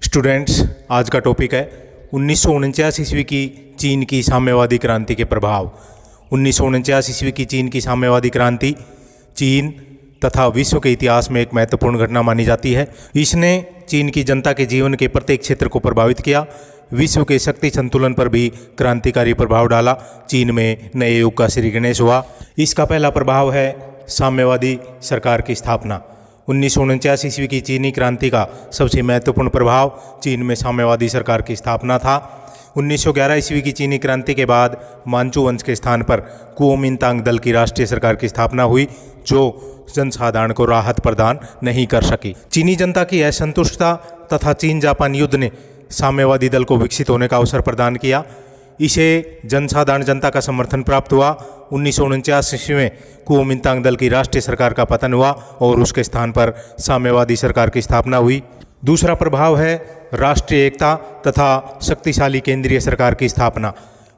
Students, आज का topic है 1949 ईस्वी की चीन की साम्यवादी क्रांति के प्रभाव। 1949 ईस्वी की चीन की साम्यवादी क्रांति चीन तथा विश्व के इतिहास में एक महत्वपूर्ण घटना मानी जाती है। इसने चीन की जनता के जीवन के प्रत्येक क्षेत्र को प्रभावित किया, विश्व के शक्ति संतुलन पर भी क्रांतिकारी प्रभाव डाला। चीन में नए युग का श्री गणेश हुआ। इसका पहला प्रभाव है साम्यवादी सरकार की स्थापना। 1949 ईस्वी की चीनी क्रांति का सबसे महत्वपूर्ण प्रभाव चीन में साम्यवादी सरकार की स्थापना था। 1911 ईस्वी की चीनी क्रांति के बाद मांचू वंश के स्थान पर कुओमिंतांग दल की राष्ट्रीय सरकार की स्थापना हुई, जो जनसाधारण को राहत प्रदान नहीं कर सकी। चीनी जनता की असंतुष्टता तथा चीन जापान युद्ध ने साम्यवादी दल को विकसित होने का अवसर प्रदान किया। इसे जनसाधारण जनता का समर्थन प्राप्त हुआ। 1949 ईस्वी में कुओमिंतांग दल की राष्ट्रीय सरकार का पतन हुआ और उसके स्थान पर साम्यवादी सरकार की स्थापना हुई। दूसरा प्रभाव है राष्ट्रीय एकता तथा शक्तिशाली केंद्रीय सरकार की स्थापना।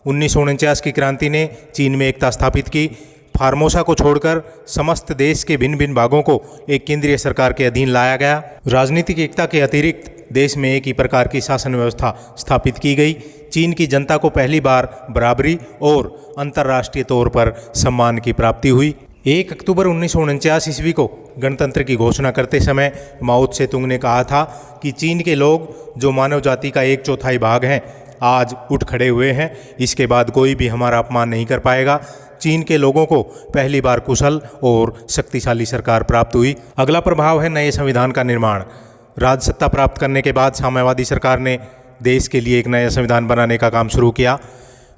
1949 की क्रांति ने चीन में एकता स्थापित की। फार्मोसा को छोड़कर समस्त देश के भिन्न भिन्न भागों को एक केंद्रीय सरकार के अधीन लाया गया। राजनीतिक एकता के अतिरिक्त देश में एक ही प्रकार की शासन व्यवस्था स्थापित की गई। चीन की जनता को पहली बार बराबरी और अंतर्राष्ट्रीय तौर पर सम्मान की प्राप्ति हुई। 1 अक्टूबर 1949 ईस्वी को गणतंत्र की घोषणा करते समय माओ त्से-तुंग ने कहा था कि चीन के लोग, जो मानव जाति का 1/4 भाग हैं, आज उठ खड़े हुए हैं। इसके बाद कोई भी हमारा अपमान नहीं कर पाएगा। चीन के लोगों को पहली बार कुशल और शक्तिशाली सरकार प्राप्त हुई। अगला प्रभाव है नए संविधान का निर्माण। राजसत्ता प्राप्त करने के बाद साम्यवादी सरकार ने देश के लिए एक नया संविधान बनाने का काम शुरू किया।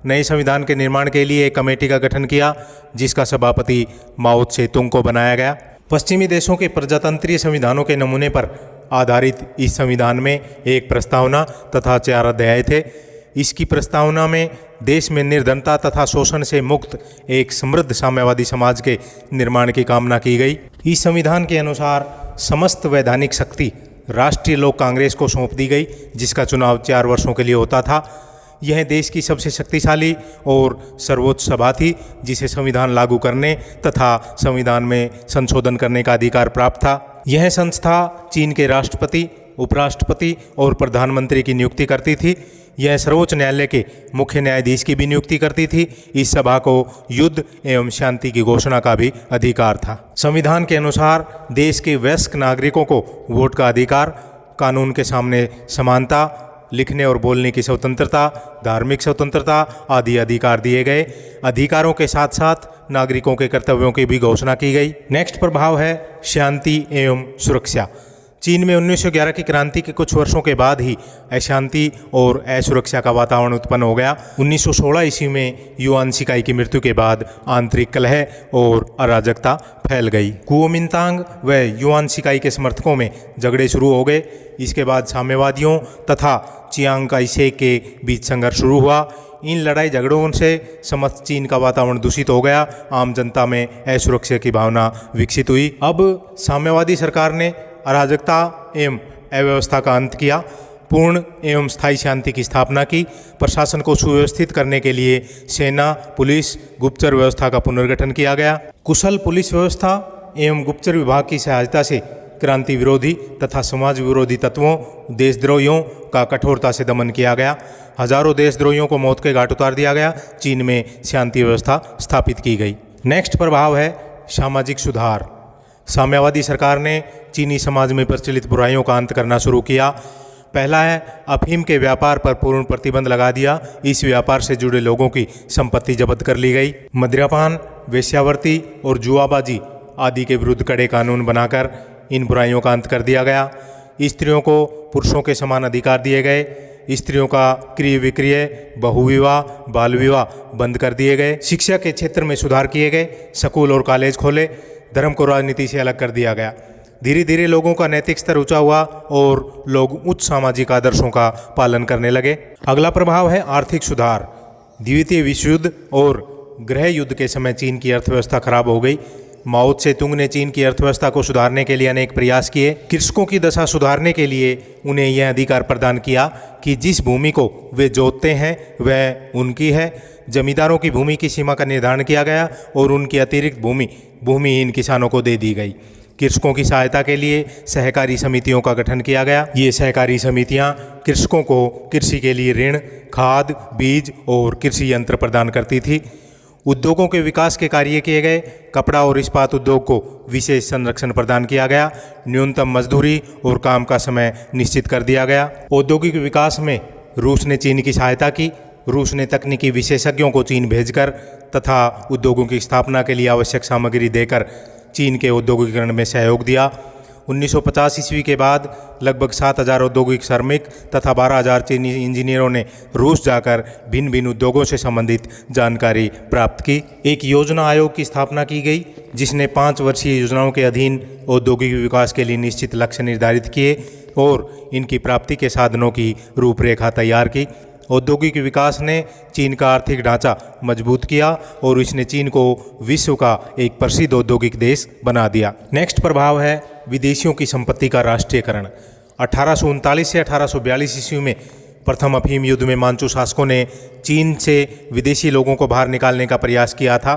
नए संविधान के निर्माण के लिए एक कमेटी का गठन किया, जिसका सभापति माओ त्से-तुंग को बनाया गया। पश्चिमी देशों के प्रजातंत्रीय संविधानों के नमूने पर आधारित इस संविधान में एक प्रस्तावना तथा 4 अध्याय थे। इसकी प्रस्तावना में देश में निर्धनता तथा शोषण से मुक्त एक समृद्ध साम्यवादी समाज के निर्माण की कामना की गई। इस संविधान के अनुसार समस्त वैधानिक शक्ति राष्ट्रीय लोक कांग्रेस को सौंप दी गई, जिसका चुनाव 4 वर्षों के लिए होता था। यह देश की सबसे शक्तिशाली और सर्वोच्च सभा थी, जिसे संविधान लागू करने तथा संविधान में संशोधन करने का अधिकार प्राप्त था। यह संस्था चीन के राष्ट्रपति, उपराष्ट्रपति और प्रधानमंत्री की नियुक्ति करती थी। यह सर्वोच्च न्यायालय के मुख्य न्यायाधीश की भी नियुक्ति करती थी। इस सभा को युद्ध एवं शांति की घोषणा का भी अधिकार था। संविधान के अनुसार देश के वयस्क नागरिकों को वोट का अधिकार, कानून के सामने समानता, लिखने और बोलने की स्वतंत्रता, धार्मिक स्वतंत्रता आदि अधिकार दिए गए। अधिकारों के साथ साथ नागरिकों के कर्तव्यों की भी घोषणा की गई। नेक्स्ट प्रभाव है शांति एवं सुरक्षा। चीन में 1911 की क्रांति के कुछ वर्षों के बाद ही अशांति और असुरक्षा का वातावरण उत्पन्न हो गया। 1916 ईस्वी में युआन शिकाई की मृत्यु के बाद आंतरिक कलह और अराजकता फैल गई। कुओमिंतांग व युआन शिकाई के समर्थकों में झगड़े शुरू हो गए। इसके बाद साम्यवादियों तथा चियांग काई-शेक के बीच संघर्ष शुरू हुआ। इन लड़ाई झगड़ों से समस्त चीन का वातावरण दूषित हो गया। आम जनता में असुरक्षा की भावना विकसित हुई। अब साम्यवादी सरकार ने अराजकता एवं अव्यवस्था का अंत किया, पूर्ण एवं स्थायी शांति की स्थापना की। प्रशासन को सुव्यवस्थित करने के लिए सेना, पुलिस, गुप्तचर व्यवस्था का पुनर्गठन किया गया। कुशल पुलिस व्यवस्था एवं गुप्तचर विभाग की सहायता से क्रांति विरोधी तथा समाज विरोधी तत्वों, देशद्रोहियों का कठोरता से दमन किया गया। हजारों देशद्रोहियों को मौत के घाट उतार दिया गया। चीन में शांति व्यवस्था स्थापित की गई। नेक्स्ट प्रभाव है सामाजिक सुधार। साम्यवादी सरकार ने चीनी समाज में प्रचलित बुराइयों का अंत करना शुरू किया। पहला है अफीम के व्यापार पर पूर्ण प्रतिबंध लगा दिया। इस व्यापार से जुड़े लोगों की संपत्ति जब्त कर ली गई। मद्यपान, वेश्यावृत्ति और जुआबाजी आदि के विरुद्ध कड़े कानून बनाकर इन बुराइयों का अंत कर दिया गया। स्त्रियों को पुरुषों के समान अधिकार दिए गए। स्त्रियों का क्रय विक्रय, बहुविवाह, बाल विवाह बंद कर दिए गए। शिक्षा के क्षेत्र में सुधार किए गए। स्कूल और कॉलेज खोले। धर्म को राजनीति से अलग कर दिया गया। धीरे धीरे लोगों का नैतिक स्तर ऊंचा हुआ और लोग उच्च सामाजिक आदर्शों का पालन करने लगे। अगला प्रभाव है आर्थिक सुधार। द्वितीय विश्व युद्ध और गृह युद्ध के समय चीन की अर्थव्यवस्था खराब हो गई। माओ त्से-तुंग ने चीन की अर्थव्यवस्था को सुधारने के लिए अनेक प्रयास किए। कृषकों की दशा सुधारने के लिए उन्हें यह अधिकार प्रदान किया कि जिस भूमि को वे जोतते हैं वह उनकी है। जमींदारों की भूमि की सीमा का निर्धारण किया गया और उनकी अतिरिक्त भूमि भूमिहीन किसानों को दे दी गई। कृषकों की सहायता के लिए सहकारी समितियों का गठन किया गया। ये सहकारी समितियां कृषकों को कृषि के लिए ऋण, खाद, बीज और कृषि यंत्र प्रदान करती थी। उद्योगों के विकास के कार्य किए गए। कपड़ा और इस्पात उद्योग को विशेष संरक्षण प्रदान किया गया। न्यूनतम मजदूरी और काम का समय निश्चित कर दिया गया। औद्योगिक विकास में रूस ने चीन की सहायता की। रूस ने तकनीकी विशेषज्ञों को चीन भेजकर तथा उद्योगों की स्थापना के लिए आवश्यक सामग्री देकर चीन के औद्योगिकरण में सहयोग दिया। 1950 ईस्वी के बाद लगभग 7,000 औद्योगिक श्रमिक तथा 12,000 चीनी इंजीनियरों ने रूस जाकर भिन्न भिन्न उद्योगों से संबंधित जानकारी प्राप्त की। एक योजना आयोग की स्थापना की गई जिसने 5 वर्षीय योजनाओं के अधीन औद्योगिक विकास के लिए निश्चित लक्ष्य निर्धारित किए और इनकी प्राप्ति के साधनों की रूपरेखा तैयार की। औद्योगिक विकास ने चीन का आर्थिक ढांचा मजबूत किया और इसने चीन को विश्व का एक प्रसिद्ध औद्योगिक देश बना दिया। नेक्स्ट प्रभाव है विदेशियों की संपत्ति का राष्ट्रीयकरण। 1839 से 1842 ईस्वी में प्रथम अफीम युद्ध में मांचू शासकों ने चीन से विदेशी लोगों को बाहर निकालने का प्रयास किया था,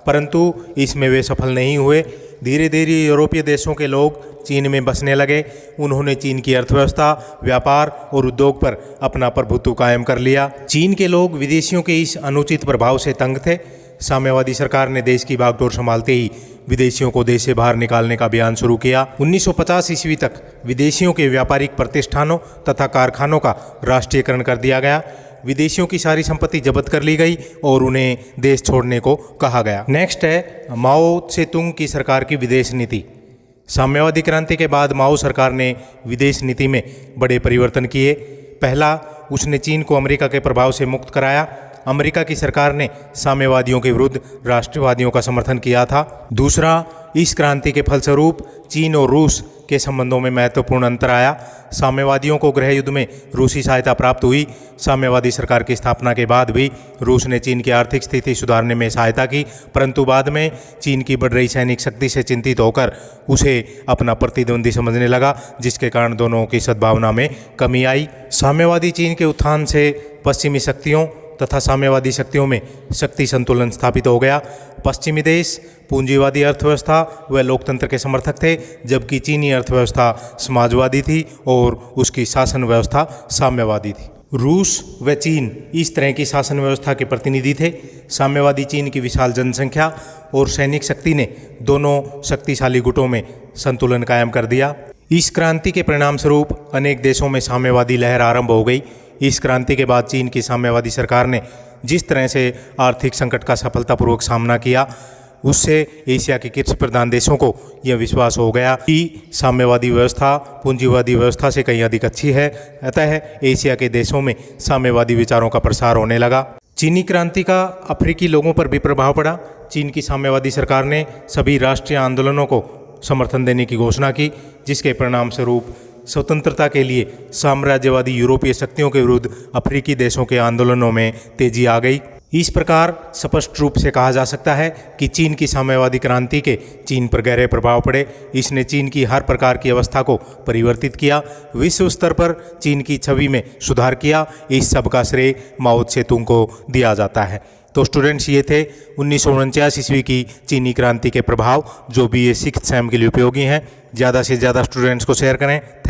परंतु इसमें वे सफल नहीं हुए। धीरे धीरे यूरोपीय देशों के लोग चीन में बसने लगे। उन्होंने चीन की अर्थव्यवस्था, व्यापार और उद्योग पर अपना प्रभुत्व कायम कर लिया। चीन के लोग विदेशियों के इस अनुचित प्रभाव से तंग थे। साम्यवादी सरकार ने देश की बागडोर संभालते ही विदेशियों को देश से बाहर निकालने का अभियान शुरू किया। 1950 ईस्वी तक विदेशियों के व्यापारिक प्रतिष्ठानों तथा कारखानों का राष्ट्रीयकरण कर दिया गया। विदेशियों की सारी संपत्ति जब्त कर ली गई और उन्हें देश छोड़ने को कहा गया। नेक्स्ट है माओ त्से-तुंग की सरकार की विदेश नीति। साम्यवादी क्रांति के बाद माओ सरकार ने विदेश नीति में बड़े परिवर्तन किए। पहला, उसने चीन को अमेरिका के प्रभाव से मुक्त कराया। अमेरिका की सरकार ने साम्यवादियों के विरुद्ध राष्ट्रवादियों का समर्थन किया था। दूसरा, इस क्रांति के फलस्वरूप चीन और रूस के संबंधों में महत्वपूर्ण अंतर आया। साम्यवादियों को गृह युद्ध में रूसी सहायता प्राप्त हुई। साम्यवादी सरकार की स्थापना के बाद भी रूस ने चीन की आर्थिक स्थिति सुधारने में सहायता की, परंतु बाद में चीन की बढ़ रही सैनिक शक्ति से चिंतित होकर उसे अपना प्रतिद्वंदी समझने लगा, जिसके कारण दोनों की सद्भावना में कमी आई। साम्यवादी चीन के उत्थान से पश्चिमी शक्तियों तथा साम्यवादी शक्तियों में शक्ति संतुलन स्थापित हो गया। पश्चिमी देश पूंजीवादी अर्थव्यवस्था व लोकतंत्र के समर्थक थे, जबकि चीनी अर्थव्यवस्था समाजवादी थी और उसकी शासन व्यवस्था साम्यवादी थी। रूस व चीन इस तरह की शासन व्यवस्था के प्रतिनिधि थे। साम्यवादी चीन की विशाल जनसंख्या और सैनिक शक्ति ने दोनों शक्तिशाली गुटों में संतुलन कायम कर दिया। इस क्रांति के परिणाम स्वरूप अनेक देशों में साम्यवादी लहर आरंभ हो गई। इस क्रांति के बाद चीन की साम्यवादी सरकार ने जिस तरह से आर्थिक संकट का सफलतापूर्वक सामना किया, उससे एशिया के कृषि प्रधान देशों को यह विश्वास हो गया कि साम्यवादी व्यवस्था पूंजीवादी व्यवस्था से कहीं अधिक अच्छी है। अतः एशिया के देशों में साम्यवादी विचारों का प्रसार होने लगा। चीनी क्रांति का अफ्रीकी लोगों पर भी प्रभाव पड़ा। चीन की साम्यवादी सरकार ने सभी राष्ट्रीय आंदोलनों को समर्थन देने की घोषणा की, जिसके परिणाम स्वरूप स्वतंत्रता के लिए साम्राज्यवादी यूरोपीय शक्तियों के विरुद्ध अफ्रीकी देशों के आंदोलनों में तेजी आ गई। इस प्रकार स्पष्ट रूप से कहा जा सकता है कि चीन की साम्यवादी क्रांति के चीन पर गहरे प्रभाव पड़े। इसने चीन की हर प्रकार की अवस्था को परिवर्तित किया, विश्व स्तर पर चीन की छवि में सुधार किया। इस सब का श्रेय माओ त्से-तुंग को दिया जाता है। तो स्टूडेंट्स, ये थे 1949 ईस्वी की चीनी क्रांति के प्रभाव, जो BA 6th सेम के लिए उपयोगी हैं। ज़्यादा से ज़्यादा स्टूडेंट्स को शेयर करें।